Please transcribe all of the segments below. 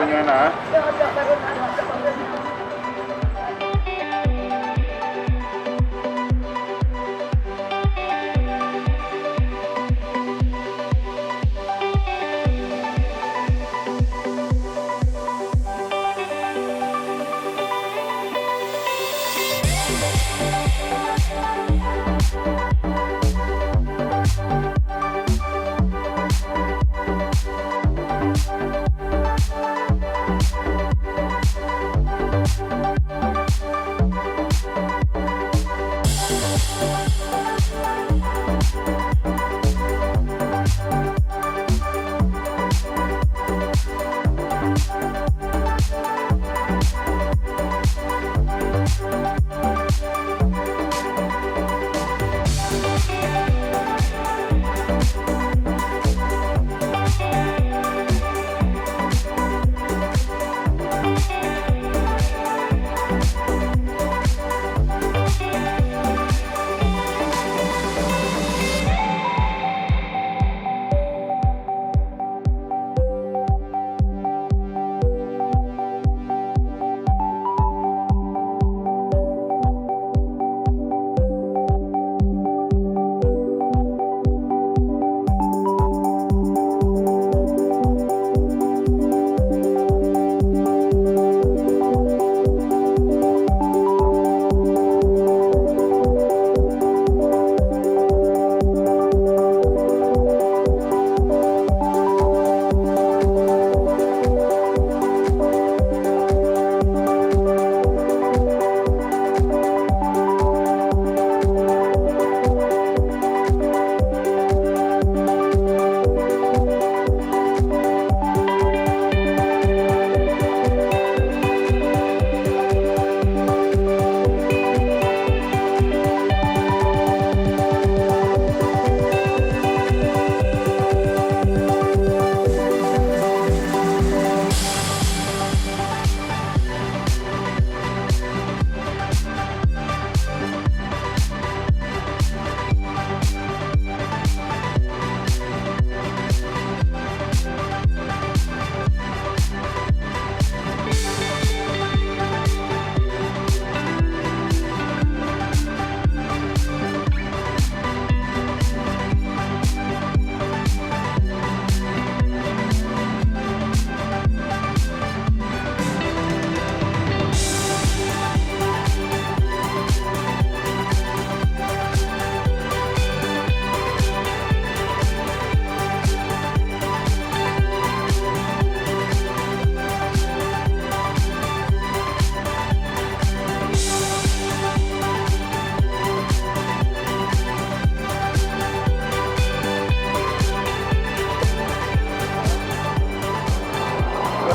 Nah.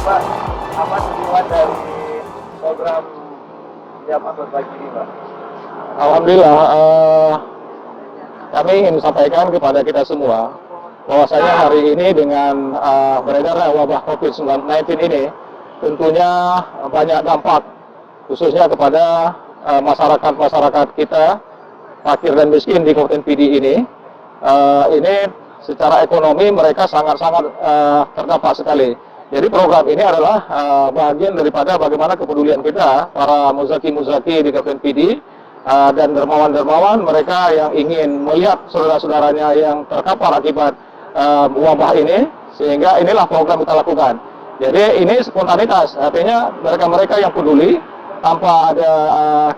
Pak, apa tujuan dari program Jamaah Berbagi ini, Pak? Alhamdulillah, kami ingin sampaikan kepada kita semua bahwasanya hari ini dengan beredarnya wabah COVID-19 ini tentunya banyak dampak khususnya kepada masyarakat kita fakir dan miskin di Kabupaten Pidie ini. Ini secara ekonomi mereka sangat-sangat terdampak sekali. Jadi program ini adalah bagian daripada bagaimana kepedulian kita para muzaki-muzaki di Kabupaten Pidie dan dermawan-dermawan mereka yang ingin melihat saudara-saudaranya yang terkapar akibat wabah ini, sehingga inilah program kita lakukan. Jadi ini spontanitas, artinya mereka-mereka yang peduli tanpa ada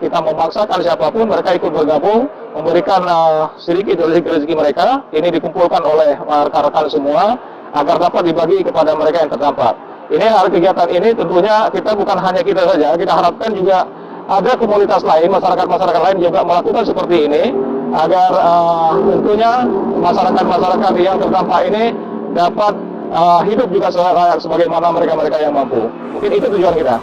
kita memaksakan siapapun, mereka ikut bergabung memberikan sedikit rezeki mereka. Ini dikumpulkan oleh rekan-rekan semua agar dapat dibagi kepada mereka yang terdampak. Ini hari kegiatan ini tentunya kita bukan hanya kita saja, kita harapkan juga ada komunitas lain, masyarakat-masyarakat lain juga melakukan seperti ini agar tentunya masyarakat-masyarakat yang terdampak ini dapat hidup juga sebagaimana mereka-mereka yang mampu. Mungkin itu tujuan kita.